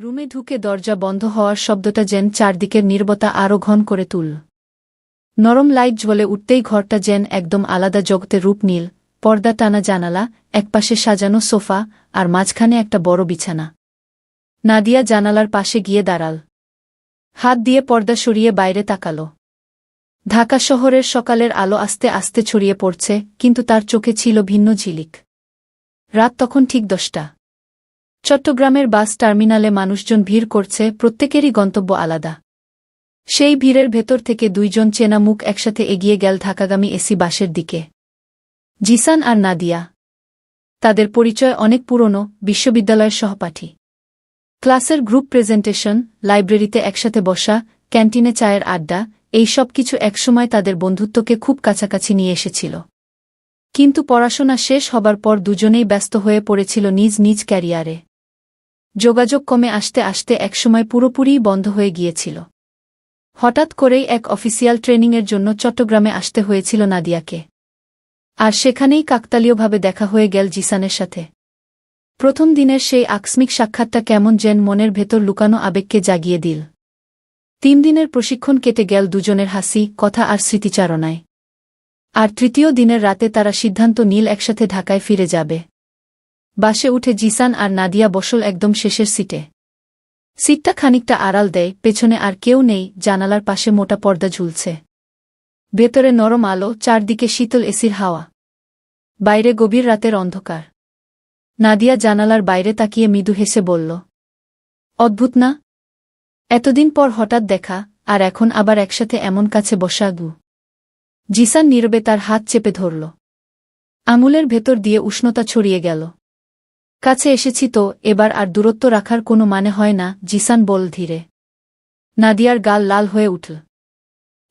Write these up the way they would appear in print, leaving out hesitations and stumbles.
রুমে ঢুকে দরজা বন্ধ হওয়ার শব্দটা যেন চারদিকের নীরবতা আরও ঘন করে তুলল। নরম লাইট জ্বলে উঠতেই ঘরটা যেন একদম আলাদা জগতে রূপ নিল। পর্দা টানা জানালা, একপাশে সাজানো সোফা, আর মাঝখানে একটা বড় বিছানা। নাদিয়া জানালার পাশে গিয়ে দাঁড়াল। হাত দিয়ে পর্দা সরিয়ে বাইরে তাকাল। ঢাকা শহরের সকালের আলো আস্তে আস্তে ছড়িয়ে পড়ছে, কিন্তু তার চোখে ছিল ভিন্ন ঝিলিক। রাত তখন ঠিক 10টা। চট্টগ্রামের বাস টার্মিনালে মানুষজন ভিড় করছে, প্রত্যেকেরই গন্তব্য আলাদা। সেই ভিড়ের ভেতর থেকে দুইজন চেনা মুখ একসাথে এগিয়ে গেল ঢাকাগামী এসি বাসের দিকে। জিসান আর নাদিয়া। তাদের পরিচয় অনেক পুরনো, বিশ্ববিদ্যালয়ের সহপাঠী। ক্লাসের গ্রুপ প্রেজেন্টেশন, লাইব্রেরিতে একসাথে বসা, ক্যান্টিনে চায়ের আড্ডা, এই সব কিছু একসময় তাদের বন্ধুত্বকে খুব কাছাকাছি নিয়ে এসেছিল। কিন্তু পড়াশোনা শেষ হবার পর দুজনেই ব্যস্ত হয়ে পড়েছিল নিজ নিজ ক্যারিয়ারে। যোগাযোগ কমে আসতে আসতে একসময় পুরোপুরিই বন্ধ হয়ে গিয়েছিল। হঠাৎ করেই এক অফিসিয়াল ট্রেনিংয়ের জন্য চট্টগ্রামে আসতে হয়েছিল নাদিয়াকে। আর সেখানেই কাকতালীয়ভাবে দেখা হয়ে গেল জিসানের সাথে। প্রথম দিনের সেই আকস্মিক সাক্ষাৎটা কেমন যেন মনের ভেতর লুকানো আবেগকে জাগিয়ে দিল। 3 দিনের প্রশিক্ষণ কেটে গেল দুজনের হাসি, কথা আর স্মৃতিচারণায়। আর তৃতীয় দিনের রাতে তারা সিদ্ধান্ত নিল একসাথে ঢাকায় ফিরে যাবে। বাসে উঠে জিসান আর নাদিয়া বসল একদম শেষের সিটে। সিটটা খানিকটা আড়াল দেয়, পেছনে আর কেউ নেই, জানালার পাশে মোটা পর্দা ঝুলছে। ভেতরে নরম আলো, চারদিকে শীতল এসির হাওয়া। বাইরে গভীর রাতের অন্ধকার। নাদিয়া জানালার বাইরে তাকিয়ে মৃদু হেসে বলল, অদ্ভুত না? এতদিন পর হঠাৎ দেখা, আর এখন আবার একসাথে এমন কাছে বসা। জিসান নীরবে তার হাত চেপে ধরল। আঙুলের ভেতর দিয়ে উষ্ণতা ছড়িয়ে গেল। কাছে এসেছি তো, এবার আর দূরত্ব রাখার কোনো মানে হয় না, জিসান বল ধীরে। নাদিয়ার গাল লাল হয়ে উঠল।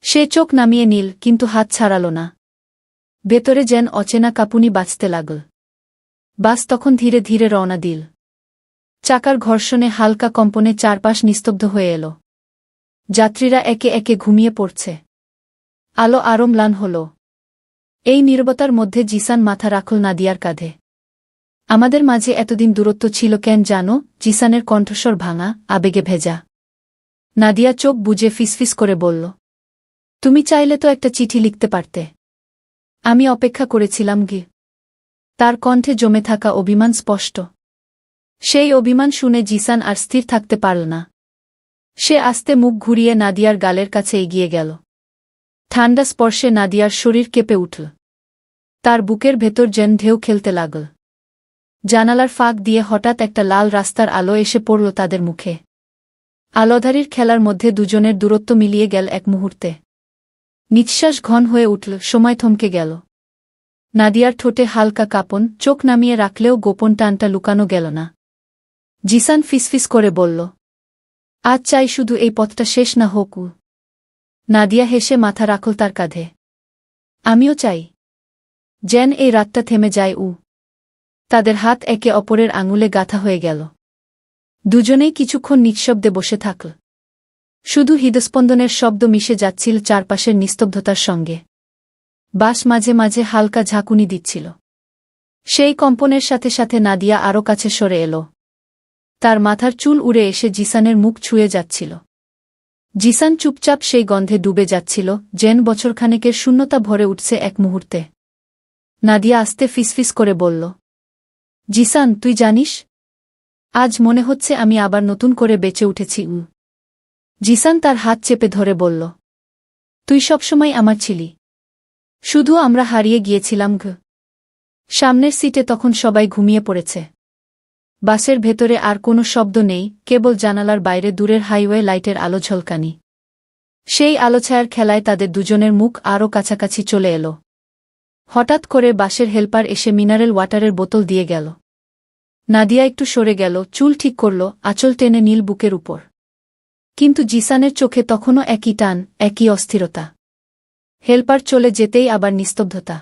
সে চোখ নামিয়ে নিল, কিন্তু হাত ছাড়াল না। ভেতরে যেন অচেনা কাঁপুনি বাজতে লাগল। বাস তখন ধীরে ধীরে রওনা দিল। চাকার ঘর্ষণে হালকা কম্পনে চারপাশ নিস্তব্ধ হয়ে এল। যাত্রীরা একে একে ঘুমিয়ে পড়ছে। আলো আরো ম্লান হল। এই নীরবতার মধ্যে জিসান মাথা রাখল নাদিয়ার কাঁধে। আমাদের মাঝে এতদিন দূরত্ব ছিল কেন জানো? জিসানের কণ্ঠস্বর ভাঙা, আবেগে ভেজা। নাদিয়া চোখ বুজে ফিসফিস করে বলল, তুমি চাইলে তো একটা চিঠি লিখতে পারতে। আমি অপেক্ষা করেছিলাম। তার কণ্ঠে জমে থাকা অভিমান স্পষ্ট। সেই অভিমান শুনে জিসান আর স্থির থাকতে পারল না। সে আস্তে মুখ ঘুরিয়ে নাদিয়ার গালের কাছে এগিয়ে গেল। ঠান্ডা স্পর্শে নাদিয়ার শরীর কেঁপে উঠল। তার বুকের ভেতর যেন ঢেউ খেলতে লাগল। জানালার ফাঁক দিয়ে হঠাৎ একটা লাল রাস্তার আলো এসে পড়ল তাদের মুখে। আলোধারীর খেলার মধ্যে দুজনের দূরত্ব মিলিয়ে গেল এক মুহূর্তে। নিঃশ্বাস ঘন হয়ে উঠল, সময় থমকে গেল। নাদিয়ার ঠোঁটে হালকা কাঁপন, চোখ নামিয়ে রাখলেও গোপন টানটা লুকানো গেল না। জিসান ফিসফিস করে বলল, আজ চাই শুধু এই পথটা শেষ না হোক। নাদিয়া হেসে মাথা রাখল তার কাঁধে। আমিও চাই যেন এই রাতটা থেমে যায়। তাদের হাত একে অপরের আঙুলে গাঁথা হয়ে গেল। দুজনেই কিছুক্ষণ নিঃশব্দে বসে থাকল। শুধু হৃদস্পন্দনের শব্দ মিশে যাচ্ছিল চারপাশের নিস্তব্ধতার সঙ্গে। বাস মাঝে মাঝে হালকা ঝাঁকুনি দিচ্ছিল। সেই কম্পনের সাথে সাথে নাদিয়া আরও কাছে সরে এল। তার মাথার চুল উড়ে এসে জিসানের মুখ ছুঁয়ে যাচ্ছিল। জিসান চুপচাপ সেই গন্ধে ডুবে যাচ্ছিল, যেন বছরখানেকের শূন্যতা ভরে উঠছে এক মুহূর্তে। নাদিয়া আস্তে ফিসফিস করে বলল, জিসান, তুই জানিস, আজ মনে হচ্ছে আমি আবার নতুন করে বেঁচে উঠেছি। জিসান তার হাত চেপে ধরে বলল, তুই সবসময় আমার ছিলি, শুধু আমরা হারিয়ে গিয়েছিলাম। সামনের সিটে তখন সবাই ঘুমিয়ে পড়েছে। বাসের ভেতরে আর কোনো শব্দ নেই, কেবল জানালার বাইরে দূরের হাইওয়ে লাইটের আলো ঝলকানি। সেই আলোছায়ার খেলায় তাদের দুজনের মুখ আরও কাছাকাছি চলে এল। হঠাৎ করে বাসের হেল্পার এসে মিনারেল ওয়াটারের বোতল দিয়ে গেল। নাদিয়া একটু সরে গেল, চুল ঠিক করল, আঁচল টেনে নীল বুকের উপর। কিন্তু জিসানের চোখে তখনও একই টান, একই অস্থিরতা। হেল্পার চলে যেতেই আবার নিস্তব্ধতা।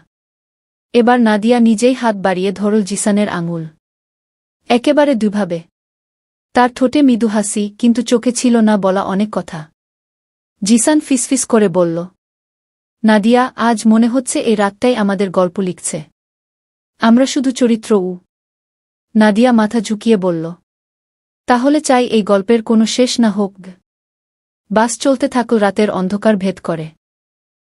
এবার নাদিয়া নিজেই হাত বাড়িয়ে ধরল জিসানের আঙুল। একেবারে দুভাবে। তার ঠোঁটে মৃদু হাসি, কিন্তু চোখে ছিল না বলা অনেক কথা। জিসান ফিসফিস করে বলল, নাদিয়া, আজ মনে হচ্ছে এই রাতটাই আমাদের গল্প লিখছে। আমরা শুধু চরিত্র। নাদিয়া মাথা ঝুঁকিয়ে বলল, তাহলে চাই এই গল্পের কোনো শেষ না হোক। বাস চলতে থাকল, রাতের অন্ধকার ভেদ করে।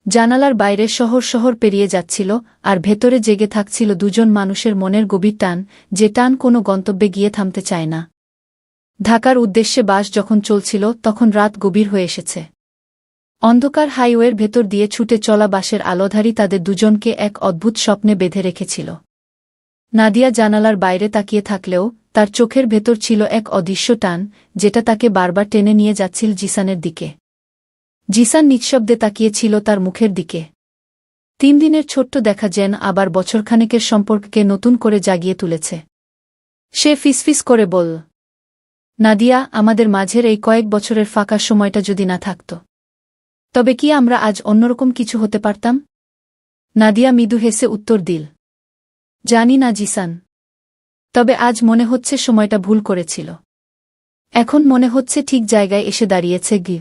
জানালার বাইরে শহর শহর পেরিয়ে যাচ্ছিল, আর ভেতরে জেগে থাকছিল দুজন মানুষের মনের গভীর টান, যে টান কোনো গন্তব্যে গিয়ে থামতে চায় না। ঢাকার উদ্দেশ্যে বাস যখন চলছিল তখন রাত গভীর হয়ে এসেছে। অন্ধকার হাইওয়ের ভেতর দিয়ে ছুটে চলা বাসের আলোধারী তাদের দুজনকে এক অদ্ভুত স্বপ্নে বেঁধে রেখেছিল। নাদিয়া জানালার বাইরে তাকিয়ে থাকলেও তার চোখের ভেতর ছিল এক অদৃশ্য টান, যেটা তাকে বারবার টেনে নিয়ে যাচ্ছিল জিসানের দিকে। জিসান নিঃশব্দে তাকিয়েছিল তার মুখের দিকে। 3 দিনের ছোট্ট দেখা যেন আবার বছরখানেকের সম্পর্ককে নতুন করে জাগিয়ে তুলেছে। সে ফিসফিস করে বলল, নাদিয়া, আমাদের মাঝের এই কয়েক বছরের ফাঁকা সময়টা যদি না থাকত, তবে কি আমরা আজ অন্যরকম কিছু হতে পারতাম? নাদিয়া মৃদু হেসে উত্তর দিল, জানি না জিসান, তবে আজ মনে হচ্ছে সময়টা ভুল করেছিল। এখন মনে হচ্ছে ঠিক জায়গায় এসে দাঁড়িয়েছে গি।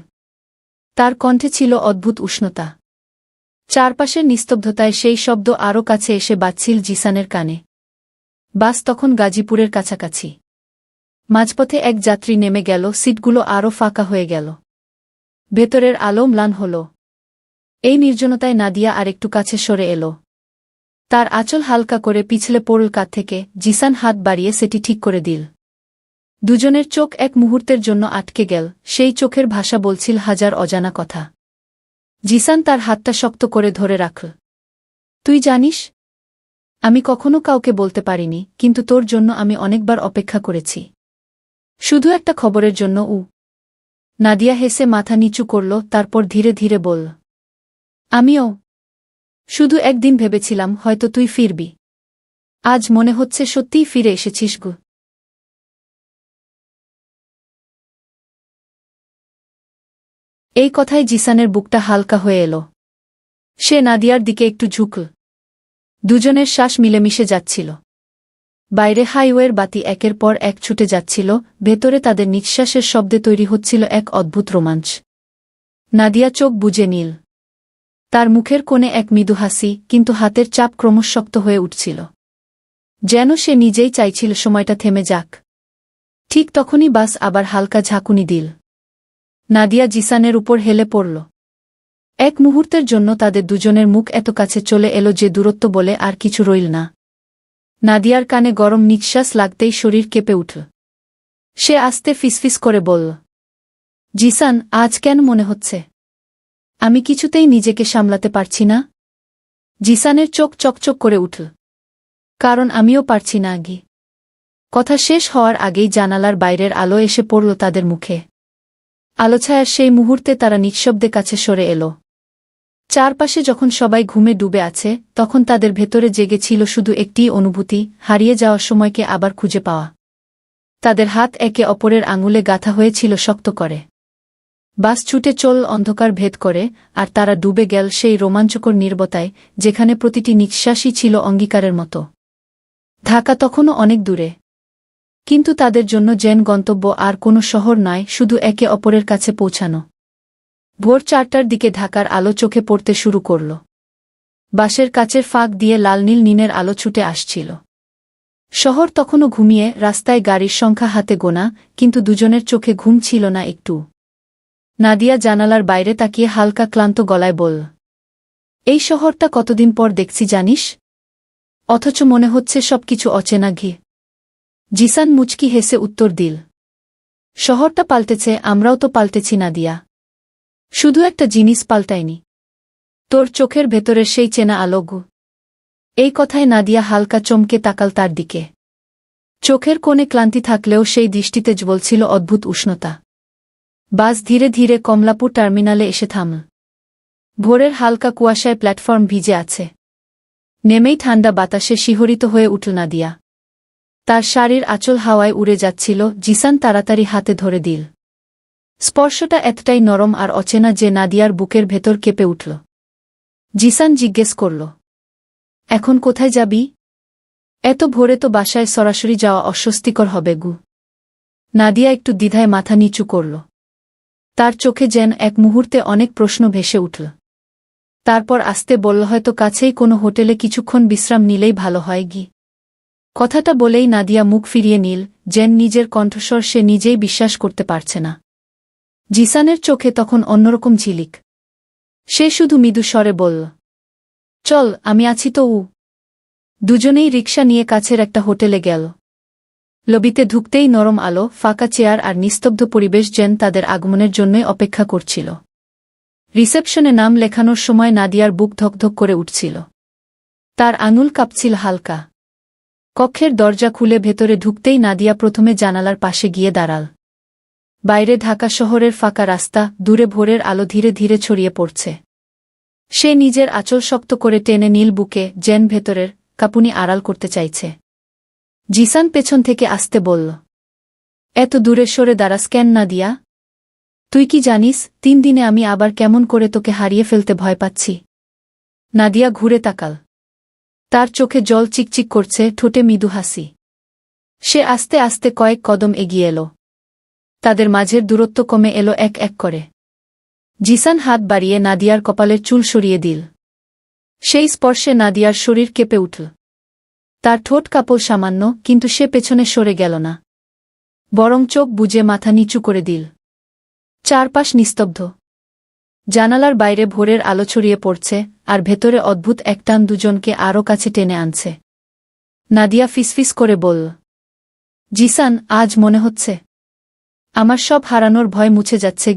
তার কণ্ঠে ছিল অদ্ভুত উষ্ণতা। চারপাশের নিস্তব্ধতায় সেই শব্দ আরও কাছে এসে বাজছিল জিসানের কানে। বাস তখন গাজীপুরের কাছাকাছি। মাঝপথে এক যাত্রী নেমে গেল, সিটগুলো আরও ফাঁকা হয়ে গেল। ভেতরের আলো ম্লান হল। এই নির্জনতায় নাদিয়া আরেকটু কাছে সরে এল। তার আঁচল হালকা করে পিছলে পড়ল কাঁধ থেকে। জিসান হাত বাড়িয়ে সেটি ঠিক করে দিল। দুজনের চোখ এক মুহূর্তের জন্য আটকে গেল। সেই চোখের ভাষা বলছিল হাজার অজানা কথা। জিসান তার হাতটা শক্ত করে ধরে রাখল। তুই জানিস, আমি কখনো কাউকে বলতে পারিনি, কিন্তু তোর জন্য আমি অনেকবার অপেক্ষা করেছি। শুধু একটা খবরের জন্য। নাদিয়া হেসে মাথা নিচু করল, তারপর ধীরে ধীরে বলল, আমিও শুধু একদিন ভেবেছিলাম হয়তো তুই ফিরবি। আজ মনে হচ্ছে সত্যিই ফিরে এসেছিস গো। এই কথায় জিসানের বুকটা হালকা হয়ে এলো। সে নাদিয়ার দিকে একটু ঝুঁকল। দুজনের শ্বাস মিলেমিশে যাচ্ছিল। বাইরে হাইওয়ের বাতি একের পর এক ছুটে যাচ্ছিল, ভেতরে তাদের নিঃশ্বাসের শব্দে তৈরি হচ্ছিল এক অদ্ভুত রোমাঞ্চ। নাদিয়া চোখ বুজে নিল। তার মুখের কোণে এক মৃদু হাসি, কিন্তু হাতের চাপ ক্রমশ শক্ত হয়ে উঠছিল। যেন সে নিজেই চাইছিল সময়টা থেমে যাক। ঠিক তখনই বাস আবার হালকা ঝাঁকুনি দিল। নাদিয়া জিসানের উপর হেলে পড়ল। এক মুহূর্তের জন্য তাদের দুজনের মুখ এত কাছে চলে এলো যে দূরত্ব বলে আর কিছু রইল না। নাদিয়ার কানে গরম নিঃশ্বাস লাগতেই শরীর কেঁপে উঠল। সে আস্তে ফিসফিস করে বলল, জিসান, আজ কেন মনে হচ্ছে আমি কিছুতেই নিজেকে সামলাতে পারছি না? জিসানের চোখ চকচক করে উঠল। কারণ আমিও পারছি না আগে। কথা শেষ হওয়ার আগেই জানালার বাইরের আলো এসে পড়ল তাদের মুখে। আলোছায়ার সেই মুহূর্তে তারা নিঃশব্দে কাছে সরে এলো। চারপাশে যখন সবাই ঘুমে ডুবে আছে, তখন তাদের ভেতরে জেগেছিল শুধু একটিই অনুভূতি, হারিয়ে যাওয়ার সময়কে আবার খুঁজে পাওয়া। তাদের হাত একে অপরের আঙুলে গাঁথা হয়েছিল শক্ত করে। বাস ছুটে চল অন্ধকার ভেদ করে, আর তারা ডুবে গেল সেই রোমাঞ্চকর নীরবতায়, যেখানে প্রতিটি নিঃশ্বাসই ছিল অঙ্গীকারের মতো। ঢাকা তখনও অনেক দূরে, কিন্তু তাদের জন্য যেন গন্তব্য আর কোনো শহর নয়, শুধু একে অপরের কাছে পৌঁছানো। ভোর 4টার দিকে ঢাকার আলো চোখে পড়তে শুরু করল। বাসের কাচের ফাঁক দিয়ে লাল নীল নিনের আলো ছুটে আসছিল। শহর তখনও ঘুমিয়ে, রাস্তায় গাড়ির সংখ্যা হাতে গোনা, কিন্তু দুজনের চোখে ঘুম ছিল না একটু। নাদিয়া জানালার বাইরে তাকিয়ে হালকা ক্লান্ত গলায় বলল, এই শহরটা কতদিন পর দেখছি জানিস, অথচ মনে হচ্ছে সবকিছু অচেনা ঘি। জিসান মুচকি হেসে উত্তর দিল, শহরটা পাল্টেছে, আমরাও তো পাল্টেছি নাদিয়া। শুধু একটা জিনিস পাল্টায়নি, তোর চোখের ভেতরের সেই চেনা আলোগু। এই কথায় নাদিয়া হালকা চমকে তাকাল তার দিকে। চোখের কোণে ক্লান্তি থাকলেও সেই দৃষ্টিতে জ্বলছিল অদ্ভুত উষ্ণতা। বাস ধীরে ধীরে কমলাপুর টার্মিনালে এসে থামল। ভোরের হালকা কুয়াশায় প্ল্যাটফর্ম ভিজে আছে। নেমেই ঠান্ডা বাতাসে শিহরিত হয়ে উঠল নাদিয়া। তার শাড়ির আঁচল হাওয়ায় উড়ে যাচ্ছিল। জিসান তাড়াতাড়ি হাতে ধরে দিল। স্পর্শটা এতটাই নরম আর অচেনা যে নাদিয়ার বুকের ভেতর কেঁপে উঠল। জিসান জিজ্ঞেস করল, এখন কোথায় যাবি? এত ভোরে তো বাসায় সরাসরি যাওয়া অস্বস্তিকর হবে গু। নাদিয়া একটু দ্বিধায় মাথা নিচু করল। তার চোখে যেন এক মুহূর্তে অনেক প্রশ্ন ভেসে উঠল। তারপর আস্তে বলল, হয়তো কাছেই কোনো হোটেলে কিছুক্ষণ বিশ্রাম নিলেই ভালো হয় গি। কথাটা বলেই নাদিয়া মুখ ফিরিয়ে নিল, জেন নিজের কণ্ঠস্বর সে নিজেই বিশ্বাস করতে পারছে না। জিসানের চোখে তখন অন্যরকম ঝিলিক। সে শুধু মৃদু স্বরে বলল, চল, আমি আছি তো। দুজনেই রিকশা নিয়ে কাছের একটা হোটেলে গেল। লবিতে ঢুকতেই নরম আলো, ফাঁকা চেয়ার আর নিস্তব্ধ পরিবেশ যেন তাদের আগমনের জন্যই অপেক্ষা করছিল। রিসেপশনে নাম লেখানোর সময় নাদিয়ার বুক ধকধক করে উঠছিল। তার আঙুল কাঁপছিল হালকা। কক্ষের দরজা খুলে ভেতরে ঢুকতেই নাদিয়া প্রথমে জানালার পাশে গিয়ে দাঁড়াল। বাইরে ঢাকা শহরের ফাঁকা রাস্তা, দূরে ভোরের আলো ধীরে ধীরে ছড়িয়ে পড়ছে। সে নিজের আঁচল শক্ত করে টেনে নীল বুকে, যেন ভেতরের কাঁপুনি আড়াল করতে চাইছে। জিসান পেছন থেকে আসতে বলল, এত দূরে সরে দাঁড়াস কেন নাদিয়া? তুই কি জানিস 3 দিনে আমি আবার কেমন করে তোকে হারিয়ে ফেলতে ভয় পাচ্ছি? নাদিয়া ঘুরে তাকাল। তার চোখে জল চিকচিক করছে, ঠোঁটে মৃদু হাসি। সে আস্তে আস্তে কয়েক কদম এগিয়ে এলো। তাদের মাঝের দূরত্ব কমে এলো এক এক করে। জিসান হাত বাড়িয়ে নাদিয়ার কপালের চুল সরিয়ে দিল। সেই স্পর্শে নাদিয়ার শরীর কেঁপে উঠল। তার ঠোঁট কাঁপল সামান্য, কিন্তু সে পেছনে সরে গেল না। বরং চোখ বুজে মাথা নিচু করে দিল। চারপাশ নিস্তব্ধ। জানালার বাইরে ভোরের আলো ছড়িয়ে পড়ছে, আর ভেতরে অদ্ভুত এক টান দুজনকে আরও কাছে টেনে আনছে। নাদিয়া ফিসফিস করে বলল, জিসান, আজ মনে হচ্ছে আমার সব হারানোর ভয় মুছে যাচ্ছে।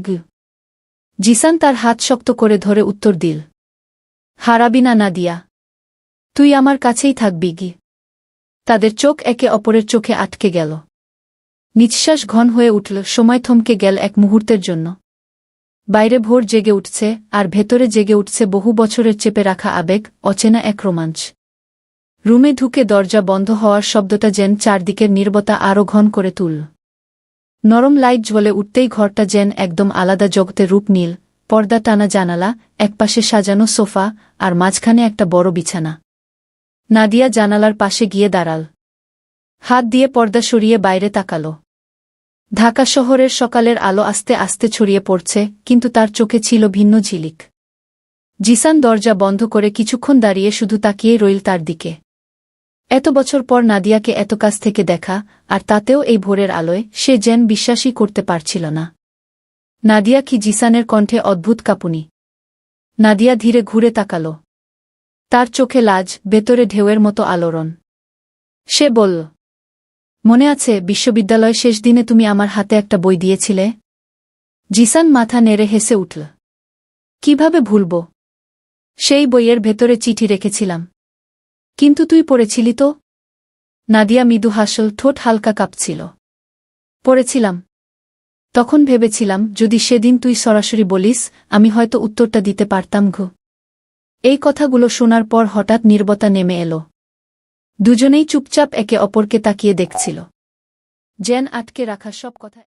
জিসান তার হাত শক্ত করে ধরে উত্তর দিল, হারাবি না নাদিয়া, তুই আমার কাছেই থাকবি। তাদের চোখ একে অপরের চোখে আটকে গেল। নিঃশ্বাস ঘন হয়ে উঠল, সময় থমকে গেল এক মুহূর্তের জন্য। বাইরে ভোর জেগে উঠছে, আর ভেতরে জেগে উঠছে বহু বছরের চেপে রাখা আবেগ, অচেনা এক রোমাঞ্চ। রুমে ঢুকে দরজা বন্ধ হওয়ার শব্দটা যেন চারদিকের নীরবতা আরও ঘন করে তুলল। নরম লাইট জ্বলে উঠতেই ঘরটা যেন একদম আলাদা জগতে রূপ নিল। পর্দা টানা জানালা, একপাশে সাজানো সোফা, আর মাঝখানে একটা বড় বিছানা। নাদিয়া জানালার পাশে গিয়ে দাঁড়াল। হাত দিয়ে পর্দা সরিয়ে বাইরে তাকাল। ঢাকা শহরের সকালের আলো আস্তে আস্তে ছড়িয়ে পড়ছে, কিন্তু তার চোখে ছিল ভিন্ন ঝিলিক। জিসান দরজা বন্ধ করে কিছুক্ষণ দাঁড়িয়ে শুধু তাকিয়েই রইল তার দিকে। এত বছর পর নাদিয়াকে এত কাছ থেকে দেখা, আর তাতেও এই ভোরের আলোয়, সে যেন বিশ্বাসই করতে পারছিল না। নাদিয়া কি? জিসানের কণ্ঠে অদ্ভুত কাঁপুনি। নাদিয়া ধীরে ঘুরে তাকাল। তার চোখে লাজ, ভেতরে ঢেউয়ের মতো আলোড়ন। সে বলল, মনে আছে বিশ্ববিদ্যালয় শেষ দিনে তুমি আমার হাতে একটা বই দিয়েছিলে? জিসান মাথা নেড়ে হেসে উঠল। কিভাবে ভুলব? সেই বইয়ের ভেতরে চিঠি রেখেছিলাম। কিন্তু তুই পড়েছিলি তো? নাদিয়া মৃদু হাসল, ঠোঁট হালকা কাঁপছিল। পড়েছিলাম। তখন ভেবেছিলাম যদি সেদিন তুই সরাসরি বলিস, আমি হয়তো উত্তরটা দিতে পারতাম। এই কথাগুলো শোনার পর হঠাৎ নীরবতা নেমে এলো। দুজনেই চুপচাপ একে অপরকে তাকিয়ে দেখছিল। যেন আটকে রাখা সব কথা